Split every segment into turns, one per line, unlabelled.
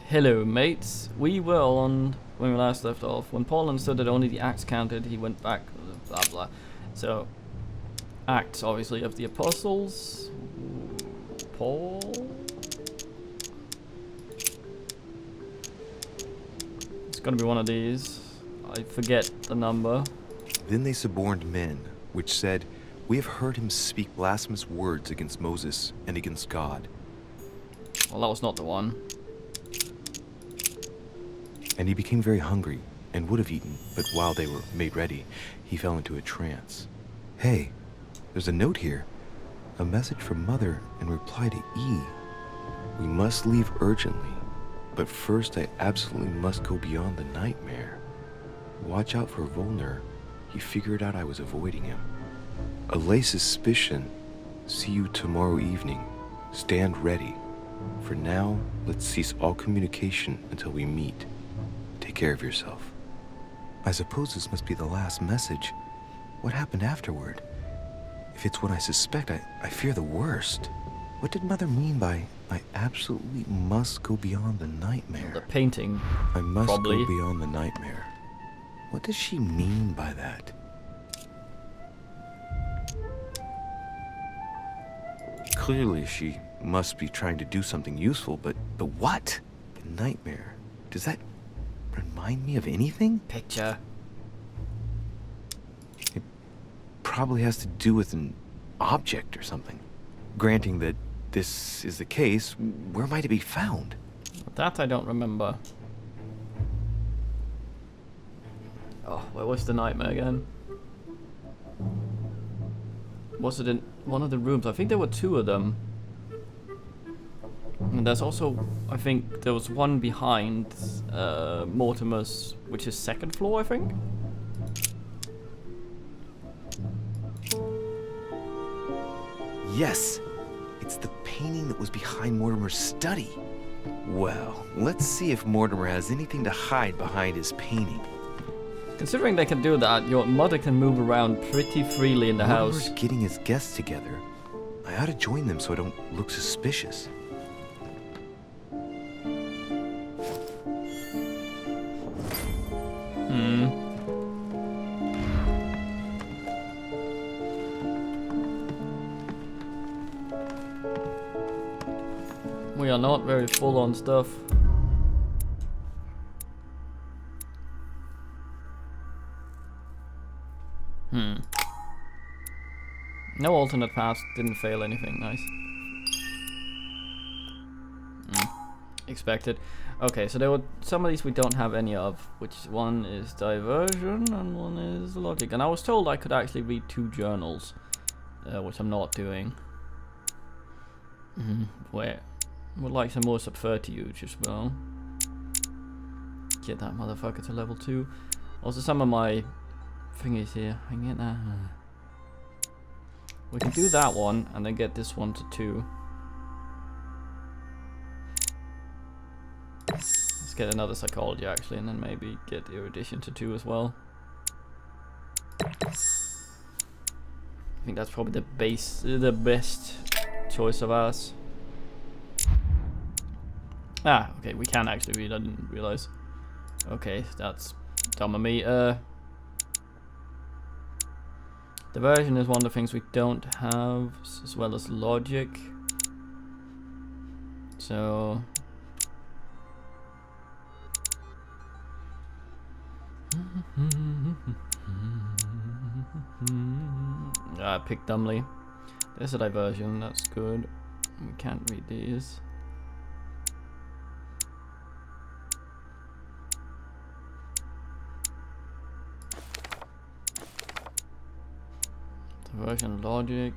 Hello, mates. We were on when we last left off. When Paul understood that only the acts counted, he went back. Blah blah. So, Acts, obviously, of the Apostles. Paul. It's gonna be one of these. I forget the number.
Then they suborned men, which said, "We have heard him speak blasphemous words against Moses and against God."
Well, that was not the one.
And he became very hungry and would have eaten, but while they were made ready, he fell into a trance. Hey, there's a note here. A message from Mother in reply to E. "We must leave urgently, but first I absolutely must go beyond the nightmare. Watch out for Volner. He figured out I was avoiding him. Allay suspicion. See you tomorrow evening. Stand ready. For now, let's cease all communication until we meet. Take care of yourself." I suppose this must be the last message. What happened afterward? If it's what I suspect, I fear the worst. What did Mother mean by, "I absolutely must go beyond the nightmare"?
The painting.
I must
probably.
go beyond the nightmare. What does she mean by that? Clearly, she must be trying to do something useful, but what? The nightmare. Does that remind me of anything?
Picture.
Probably has to do with an object or something. Granting that this is the case, where might it be found?
That I don't remember. Oh, where was the nightmare again? Was it in one of the rooms? I think there were two of them. And there's also, I think there was one behind Mortimer's, which is second floor, I think.
Yes, it's the painting that was behind Mortimer's study. Well, let's see if Mortimer has anything to hide behind his painting.
Considering they can do that, your mother can move around pretty freely in the house.
Mortimer's getting his guests together. I ought to join them so I don't look suspicious.
We are not very full on stuff. No alternate paths, didn't fail anything, nice. Expected. Okay, so there were some of these we don't have any of, which one is diversion and one is logic. And I was told I could actually read two journals, which I'm not doing. Where? Would like some more subterfuge as well. Get that motherfucker to level 2. Also some of my thingies here. I can get that. We can do that one and then get this one to 2. Let's get another psychology actually, and then maybe get erudition to 2 as well. I think that's probably the best choice of ours. Ah, okay, we can actually read, I didn't realize. Okay, that's dumb of me. Diversion is one of the things we don't have, as well as logic. So... I picked dumbly. There's a diversion, that's good. We can't read these. Diversion logic.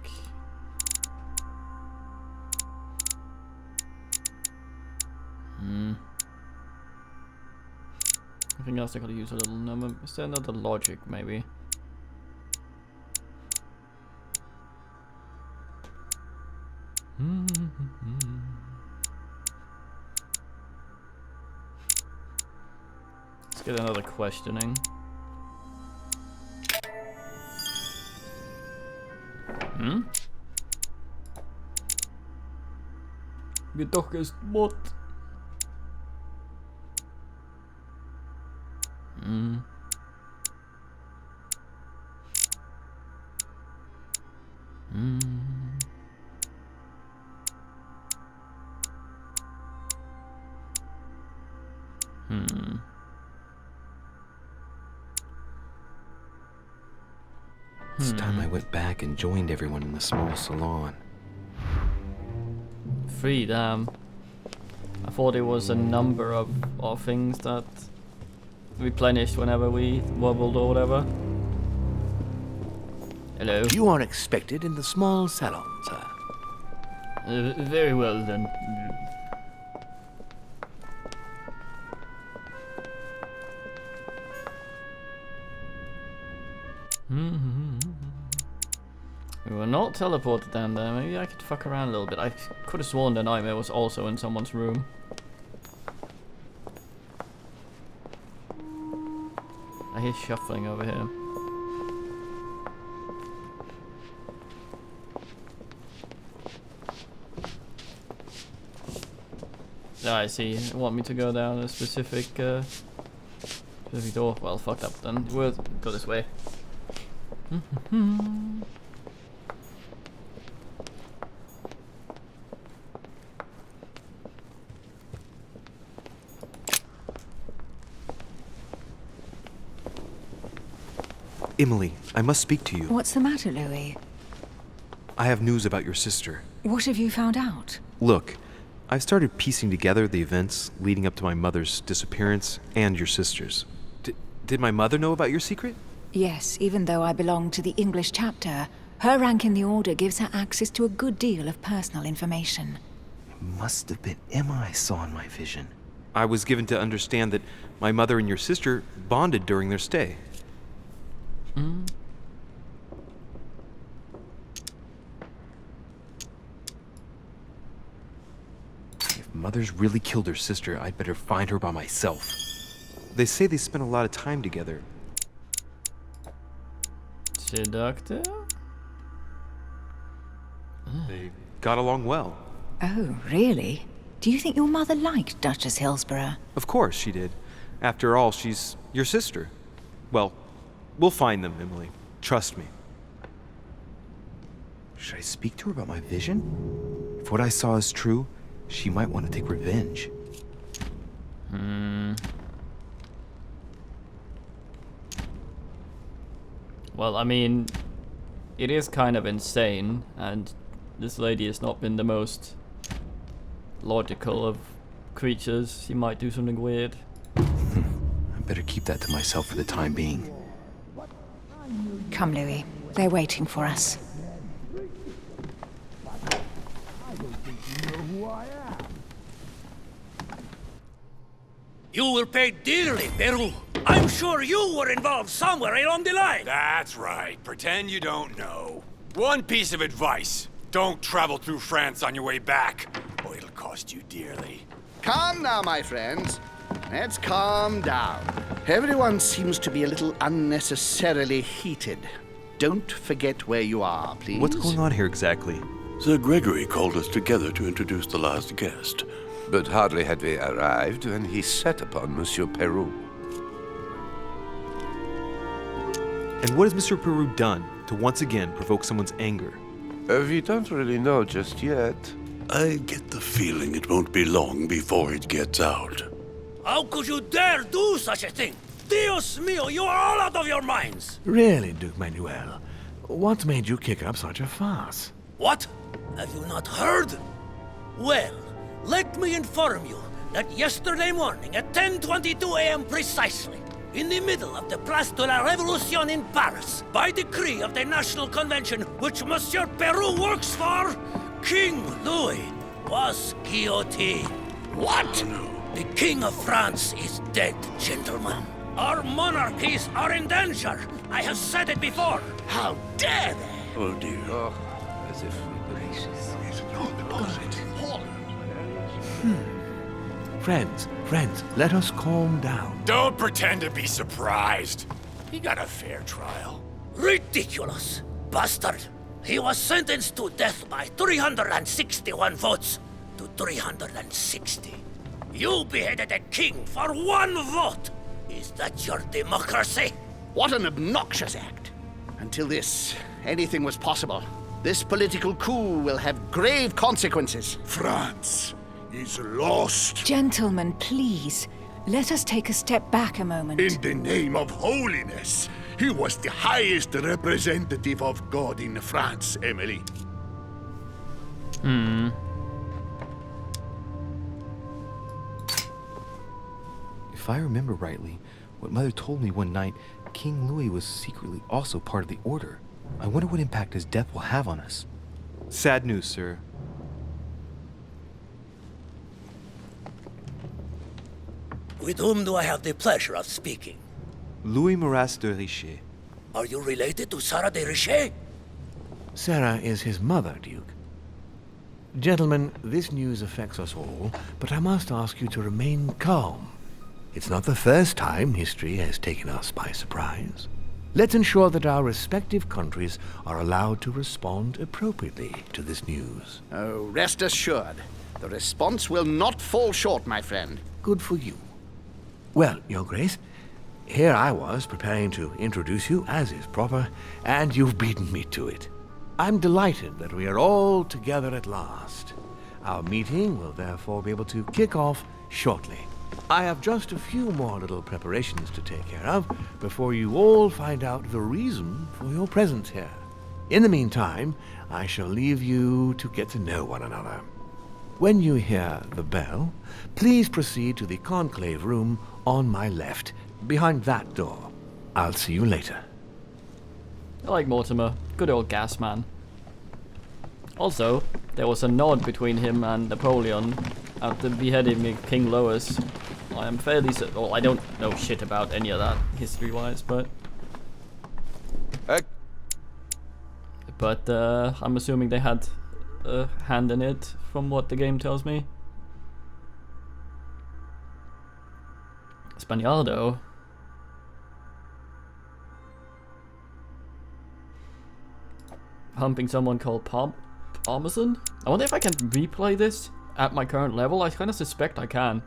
I think else I gotta use a little number. Is there another logic maybe? Let's get another questioning. Wie doch ist Mod.
It's time I went back and joined everyone in the small salon.
3, damn. I thought it was a number of things that replenished whenever we wobbled or whatever. Hello.
You are expected in the small salon, sir.
Very well then. We were not teleported down there. Maybe I could fuck around a little bit. I could have sworn the nightmare was also in someone's room. I hear shuffling over here. Ah, I see. You want me to go down a specific door? Well, fucked up then. We'll go this way.
Emily, I must speak to you.
What's the matter, Louis?
I have news about your sister.
What have you found out?
Look, I've started piecing together the events leading up to my mother's disappearance and your sister's. Did my mother know about your secret?
Yes, even though I belong to the English chapter, her rank in the Order gives her access to a good deal of personal information.
It must have been Emma I saw in my vision. I was given to understand that my mother and your sister bonded during their stay. If Mother's really killed her sister, I'd better find her by myself. They say they spent a lot of time together.
Seductive?
They got along well.
Oh, really? Do you think your mother liked Duchess Hillsborough?
Of course she did. After all, she's your sister. Well, we'll find them, Emily. Trust me. Should I speak to her about my vision? If what I saw is true, she might want to take revenge.
Well, I mean, it is kind of insane, and this lady has not been the most logical of creatures. She might do something weird.
I better keep that to myself for the time being.
Come, Louis. They're waiting for us.
You will pay dearly, Peru. I'm sure you were involved somewhere along the line.
That's right. Pretend you don't know. One piece of advice. Don't travel through France on your way back, or it'll cost you dearly.
Calm now, my friends. Let's calm down. Everyone seems to be a little unnecessarily heated. Don't forget where you are, please.
What's going on here exactly?
Sir Gregory called us together to introduce the last guest.
But hardly had we arrived when he set upon Monsieur Peru.
And what has Monsieur Peru done to once again provoke someone's anger?
We don't really know just yet.
I get the feeling it won't be long before it gets out.
How could you dare do such a thing? Dios mío, you are all out of your minds!
Really, Duke Manuel? What made you kick up such a fuss?
What? Have you not heard? Well, let me inform you that yesterday morning at 10:22 a.m. precisely, in the middle of the Place de la Révolution in Paris, by decree of the National Convention which Monsieur Peru works for, King Louis was guillotined.
What?
The King of France is dead, gentlemen. Our monarchies are in danger. I have said it before. How dare they?
Oh dear.
Oh, as if we
Friends, let us calm down.
Don't pretend to be surprised. He got a fair trial.
Ridiculous! Bastard! He was sentenced to death by 361 votes to 360. You beheaded a king for one vote! Is that your democracy?
What an obnoxious act. Until this, anything was possible. This political coup will have grave consequences.
France is lost.
Gentlemen, please. Let us take a step back a moment.
In the name of holiness, he was the highest representative of God in France, Emily.
If I remember rightly, what Mother told me one night, King Louis was secretly also part of the Order. I wonder what impact his death will have on us. Sad news, sir.
With whom do I have the pleasure of speaking?
Louis Maras de Richet.
Are you related to Sarah de Richet?
Sarah is his mother, Duke. Gentlemen, this news affects us all, but I must ask you to remain calm. It's not the first time history has taken us by surprise. Let's ensure that our respective countries are allowed to respond appropriately to this news.
Oh, rest assured, the response will not fall short, my friend.
Good for you. Well, Your Grace, here I was preparing to introduce you as is proper, and you've beaten me to it. I'm delighted that we are all together at last. Our meeting will therefore be able to kick off shortly. I have just a few more little preparations to take care of before you all find out the reason for your presence here. In the meantime, I shall leave you to get to know one another. When you hear the bell, please proceed to the conclave room on my left, behind that door. I'll see you later.
I like Mortimer. Good old gas man. Also, there was a nod between him and Napoleon at the beheading of King Louis. I am fairly well, I don't know shit about any of that history-wise, but I'm assuming they had a hand in it from what the game tells me. Spaniardo. Humping someone called Parmesan? I wonder if I can replay this at my current level. I kind of suspect I can.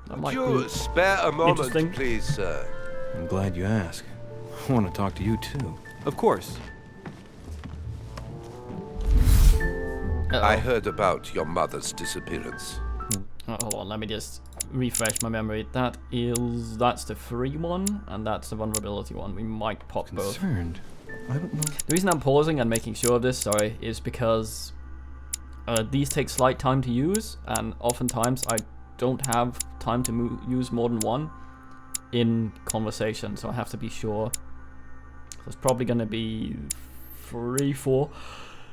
That might
You spare a moment,
interesting.
please, sir.
I'm glad you asked. I want to talk to you too.
Of course.
I heard about your mother's disappearance.
Hold on, let me just refresh my memory. That's the free one, and that's the vulnerability one. We might pop both.
Concerned. I don't know.
The reason I'm pausing and making sure of this, sorry, is because these take slight time to use, and oftentimes I don't have time to use more than one in conversation, so I have to be sure. So it's probably going to be 3, 4.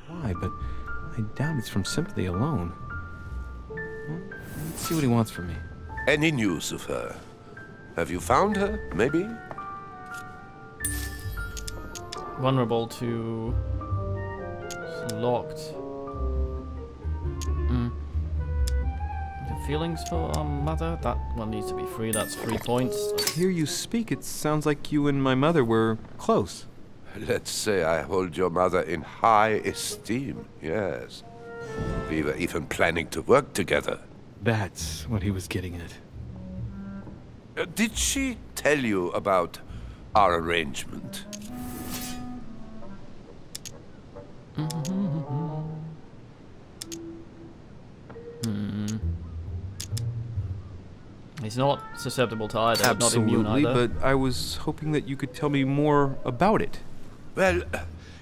Why, but I doubt it's from sympathy alone. Well, let's see what he wants from me.
Any news of her? Have you found her, maybe?
Vulnerable to... It's locked. The feelings for our mother? That one needs to be free, that's 3 points.
Hear you speak, it sounds like you and my mother were close.
Let's say I hold your mother in high esteem, yes. We were even planning to work together.
That's what he was getting at.
Did she tell you about our arrangement?
He's not susceptible to either, not immune
Absolutely,
either.
but I was hoping that you could tell me more about it.
Well,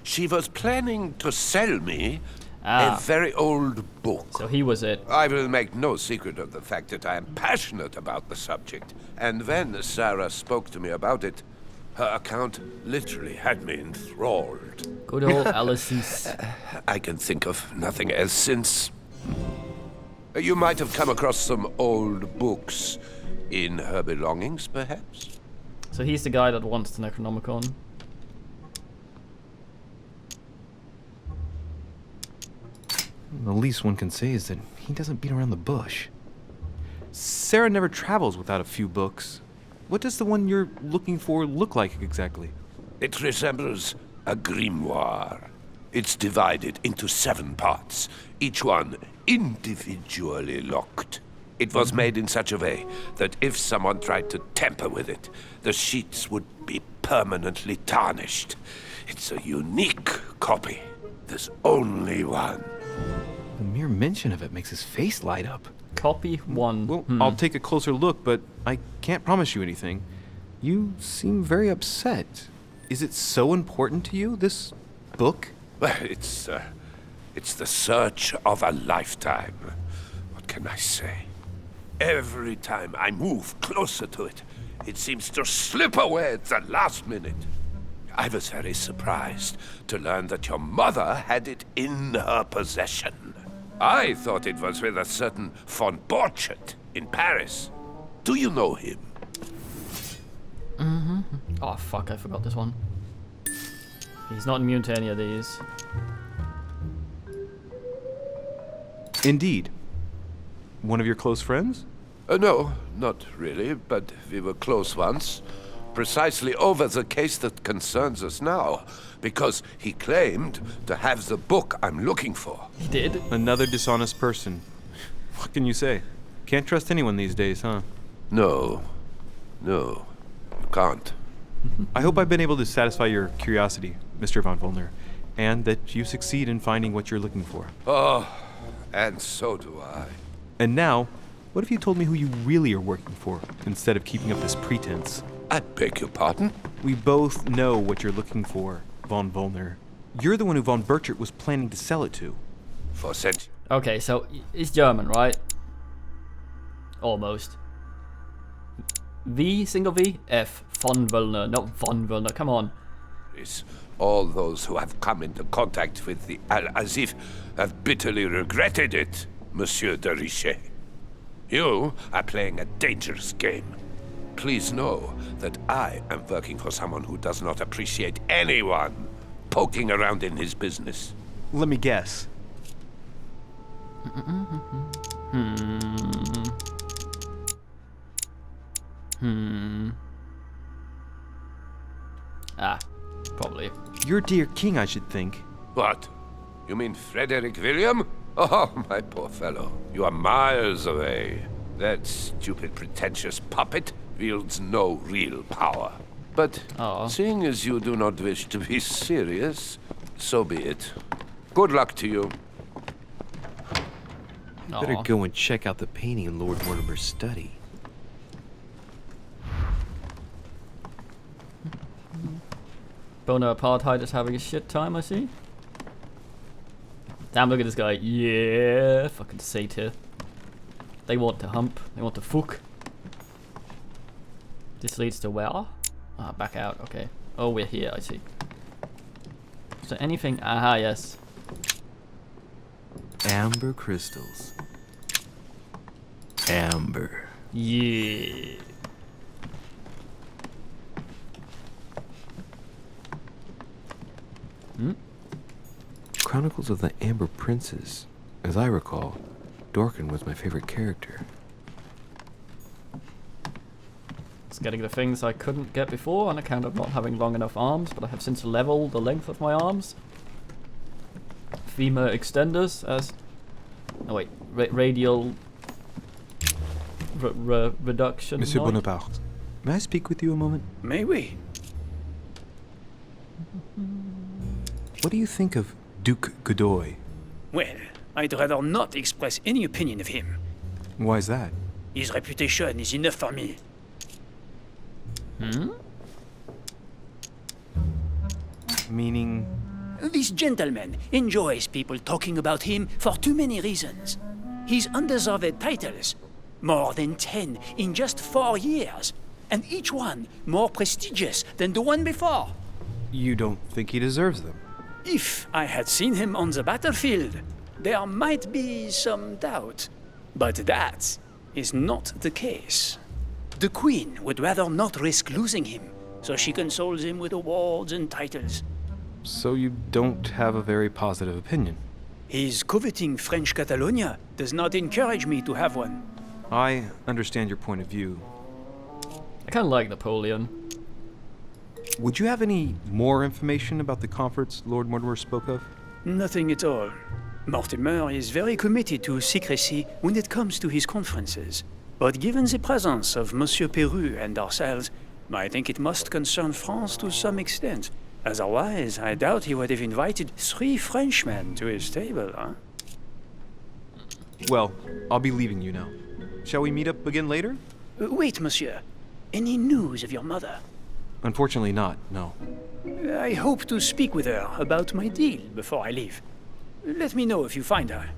she was planning to sell me
Ah.
a very old book.
So he was it.
I will make no secret of the fact that I am passionate about the subject. And when Sarah spoke to me about it, her account literally had me enthralled.
Good old Alice's.
I can think of nothing else since. You might have come across some old books in her belongings, perhaps?
So he's the guy that wants the Necronomicon.
The least one can say is that he doesn't beat around the bush. Sarah never travels without a few books. What does the one you're looking for look like exactly?
It resembles a grimoire. It's divided into 7 parts, each one individually locked. It was made in such a way that if someone tried to tamper with it, the sheets would be permanently tarnished. It's a unique copy. There's only one.
The mere mention of it makes his face light up.
Copy 1.
Well, I'll take a closer look, but I can't promise you anything. You seem very upset. Is it so important to you, this book?
Well, it's the search of a lifetime. What can I say? Every time I move closer to it, it seems to slip away at the last minute. I was very surprised to learn that your mother had it in her possession. I thought it was with a certain von Borchardt in Paris. Do you know him?
Oh, fuck, I forgot this one. He's not immune to any of these.
Indeed. One of your close friends?
No, not really, but we were close once. Precisely over the case that concerns us now, because he claimed to have the book I'm looking for.
He did?
Another dishonest person. What can you say? Can't trust anyone these days, huh?
No, you can't.
I hope I've been able to satisfy your curiosity, Mr. von Volner, and that you succeed in finding what you're looking for.
Oh, and so do I.
And now, what if you told me who you really are working for, instead of keeping up this pretense?
I beg your pardon?
We both know what you're looking for, von Volner. You're the one who von Borchardt was planning to sell it to.
For centuries.
Okay, so he's German, right? Almost. V, single V, F, von Volner, not von Volner, come on.
All those who have come into contact with the Al-Azif have bitterly regretted it, Monsieur de Richet. You are playing a dangerous game. Please know that I am working for someone who does not appreciate anyone poking around in his business.
Let me guess.
Ah, probably.
Your dear king, I should think.
What? You mean Frederick William? Oh, my poor fellow. You are miles away. That stupid, pretentious puppet wields no real power. But seeing as you do not wish to be serious, so be it. Good luck to you.
Better go and check out the painting in Lord Mortimer's study.
Bonapartite is having a shit time, I see. Damn, look at this guy. Yeah, fucking satyr. They want to hump. They want to fuck. This leads to where? Ah, back out. Okay. Oh, we're here. I see. Is there anything? Aha, yes.
Amber crystals. Amber.
Yeah.
Chronicles of the Amber Princes. As I recall, Dorkin was my favorite character.
It's getting the things I couldn't get before on account of not having long enough arms, but I have since leveled the length of my arms. Femur extenders as... Oh wait, radial... reduction.
Monsieur
mod?
Bonaparte, may I speak with you a moment?
May we?
What do you think of Duke Godoy?
Well, I'd rather not express any opinion of him.
Why is that?
His reputation is enough for me.
Meaning?
This gentleman enjoys people talking about him for too many reasons. His undeserved titles, more than 10 in just 4 years, and each one more prestigious than the one before.
You don't think he deserves them?
If I had seen him on the battlefield, there might be some doubt. But that is not the case. The Queen would rather not risk losing him, so she consoles him with awards and titles.
So you don't have a very positive opinion?
His coveting French Catalonia does not encourage me to have one.
I understand your point of view.
I kind of like Napoleon.
Would you have any more information about the conference Lord Mortimer spoke of?
Nothing at all. Mortimer is very committed to secrecy when it comes to his conferences. But given the presence of Monsieur Peru and ourselves, I think it must concern France to some extent. Otherwise, I doubt he would have invited 3 Frenchmen to his table, huh?
Well, I'll be leaving you now. Shall we meet up again later?
Wait, monsieur. Any news of your mother?
Unfortunately not, no.
I hope to speak with her about my deal before I leave. Let me know if you find her.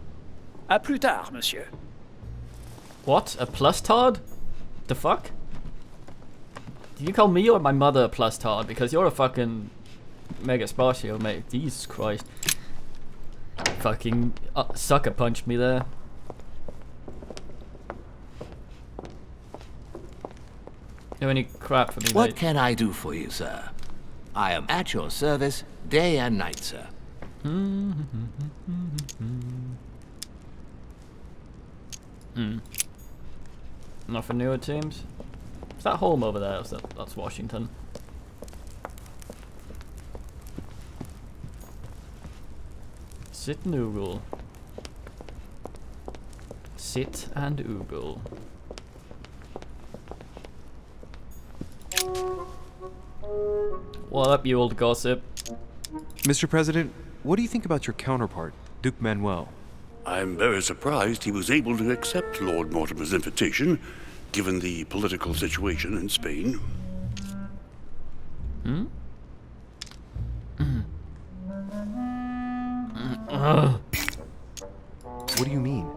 À plus tard, monsieur.
What? A plustard? The fuck? Do you call me or my mother a plustard? Because you're a fucking mega spatio, mate. Jesus Christ. Fucking sucker punched me there. You have any crap for me,
What
mate?
can I do for you, sir? I am at your service day and night, sir.
Nothing new, it seems. Is that home over there? Is that's Washington. Sit and oogle. Sit and oogle. What up, you old gossip?
Mr. President, what do you think about your counterpart, Duke Manuel?
I'm very surprised he was able to accept Lord Mortimer's invitation, given the political situation in Spain.
What do you mean?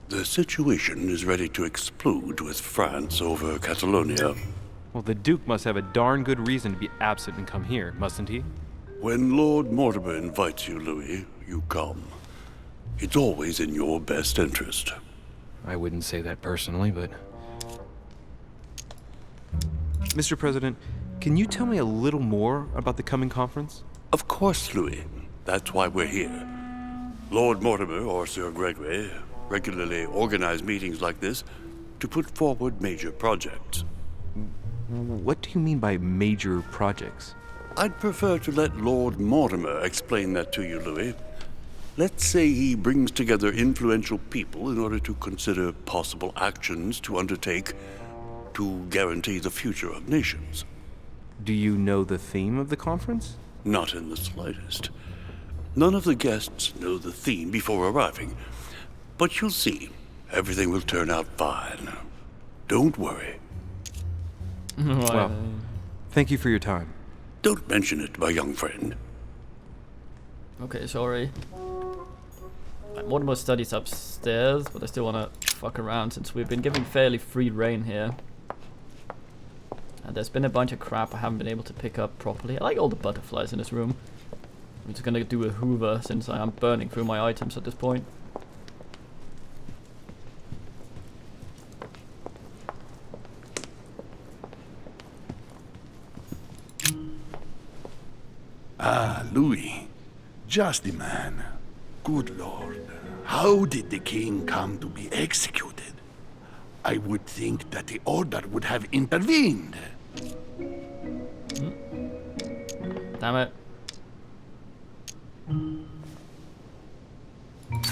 The situation is ready to explode with France over Catalonia.
Well, the Duke must have a darn good reason to be absent and come here, mustn't he?
When Lord Mortimer invites you, Louis, you come. It's always in your best interest.
I wouldn't say that personally, but... Mr. President, can you tell me a little more about the coming conference?
Of course, Louis. That's why we're here. Lord Mortimer or Sir Gregory regularly organize meetings like this to put forward major projects.
What do you mean by major projects?
I'd prefer to let Lord Mortimer explain that to you, Louis. Let's say he brings together influential people in order to consider possible actions to undertake to guarantee the future of nations.
Do you know the theme of the conference?
Not in the slightest. None of the guests know the theme before arriving. But you'll see, everything will turn out fine. Don't worry.
Well, thank you for your time.
Don't mention it, my young friend.
Okay, sorry. Mortimer studies upstairs, but I still want to fuck around since we've been given fairly free reign here. And there's been a bunch of crap I haven't been able to pick up properly. I like all the butterflies in this room. I'm just gonna do a hoover since I am burning through my items at this point.
Ah, Louis. Just the man. Good Lord. How did the king come to be executed? I would think that the order would have intervened.
Damn it.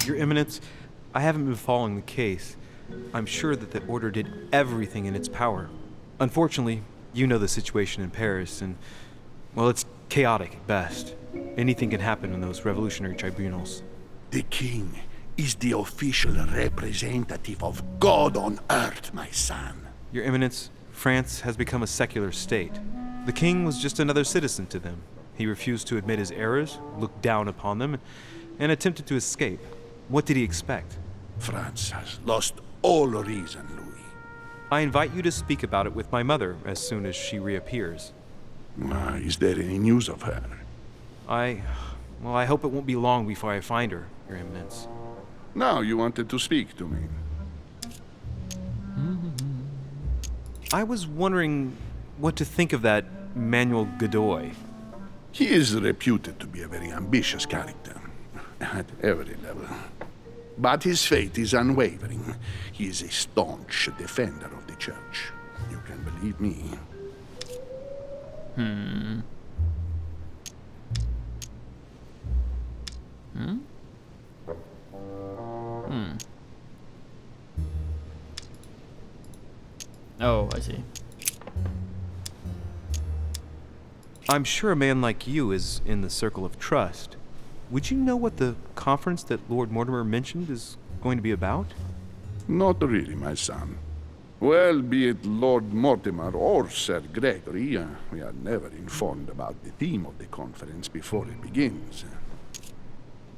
Your Eminence, I haven't been following the case. I'm sure that the Order did everything in its power. Unfortunately, you know the situation in Paris, and, well, it's chaotic at best. Anything can happen in those revolutionary tribunals.
The king is the official representative of God on earth, my son.
Your Eminence, France has become a secular state. The king was just another citizen to them. He refused to admit his errors, looked down upon them, and attempted to escape. What did he expect?
France has lost all reason, Louis.
I invite you to speak about it with my mother as soon as she reappears.
Is there any news of her?
I hope it won't be long before I find her, Your Eminence.
Now you wanted to speak to me.
I was wondering what to think of that Manuel Godoy.
He is reputed to be a very ambitious character, at every level. But his faith is unwavering. He is a staunch defender of the church. You can believe me.
Oh, I see.
I'm sure a man like you is in the circle of trust. Would you know what the conference that Lord Mortimer mentioned is going to be about?
Not really, my son. Well, be it Lord Mortimer or Sir Gregory, we are never informed about the theme of the conference before it begins.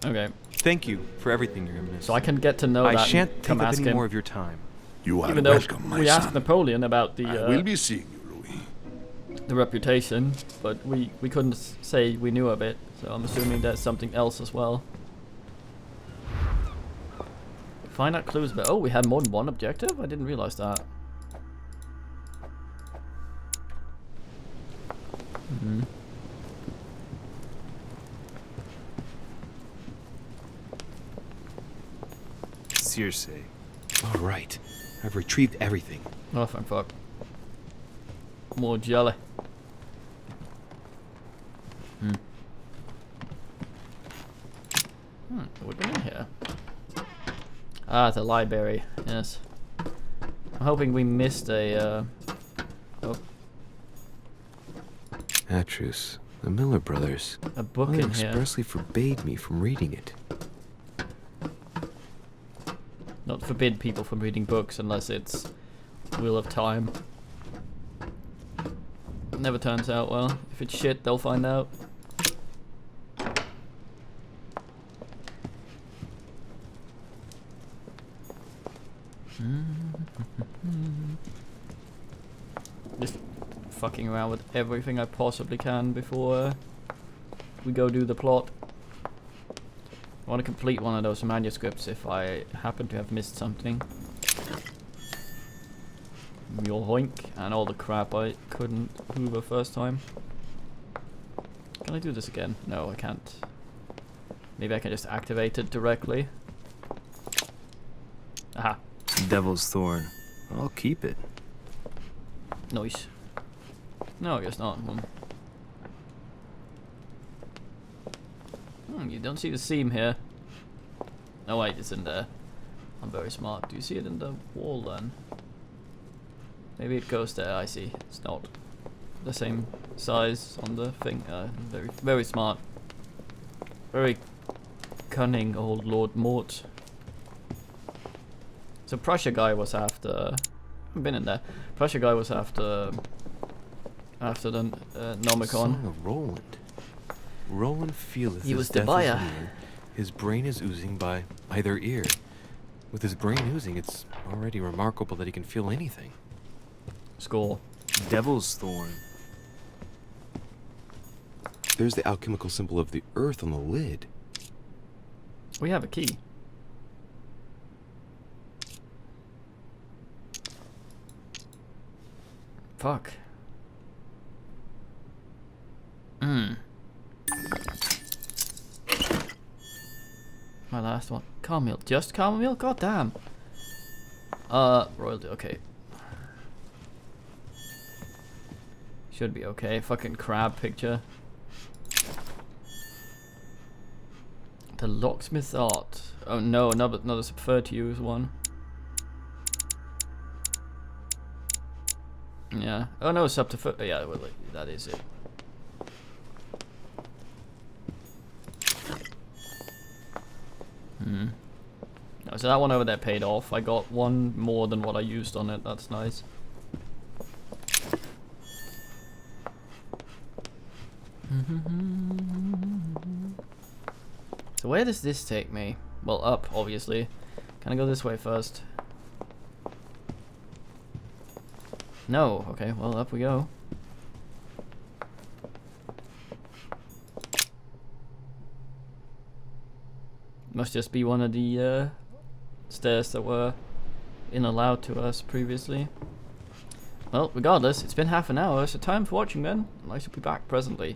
Okay.
Thank you for everything, Your Eminence.
So I can get to know that.
I shan't
and
take
come
up
ask
any
him.
more of your time.
You are
Even though
welcome, my
we
son.
asked Napoleon about the
I will be seeing you, Louis.
the reputation, but we couldn't say we knew of it. So I'm assuming there's something else as well. Find out clues about. Oh, we had more than one objective? I didn't realize that. Mm-hmm.
Circe. All right. I've retrieved everything.
Oh, thank fuck. More jelly. We've been in here. Ah, the library. Yes. I'm hoping we missed a. Oh,
Atrus, the Miller brothers.
a book
Mother
in here.
expressly forbade me from reading it.
Not forbid people from reading books unless it's Wheel of Time. Never turns out well. If it's shit, they'll find out. Just fucking around with everything I possibly can before we go do the plot. I want to complete one of those manuscripts if I happen to have missed something. Mule hoink and all the crap I couldn't hoover first time. Can I do this again? No, I can't. Maybe I can just activate it directly. Aha.
Devil's Thorn. I'll keep it.
Nice. No, I guess not. You don't see the seam here. Oh wait, it's in there. I'm very smart. Do you see it in the wall then? Maybe it goes there. I see. It's not the same size on the thing. Very, very smart. Very cunning, old Lord Mort. So Prussia guy was after. I've been in there. Prussia guy was after the Nomicon.
Song of Roland. Roland feeleth
He
his
was the
death is
buyer.
near. His brain is oozing by either ear. With his brain oozing, it's already remarkable that he can feel anything.
Score.
Devil's Thorn.
There's the alchemical symbol of the earth on the lid.
We have a key. Fuck. My last one. Chamomile. Just chamomile? God damn. Royalty. Okay. Should be okay. Fucking crab picture. The locksmith's art. Oh no, another preferred to use one. Yeah. Oh no, subterfuge. Yeah, well, that is it. No, so that one over there paid off. I got one more than what I used on it. That's nice. So where does this take me? Well, up, obviously. Can I go this way first? No. Okay, well, up we go. Must just be one of the stairs that were allowed to us previously. Well, regardless, it's been half an hour, so time for watching then, and I shall be back presently.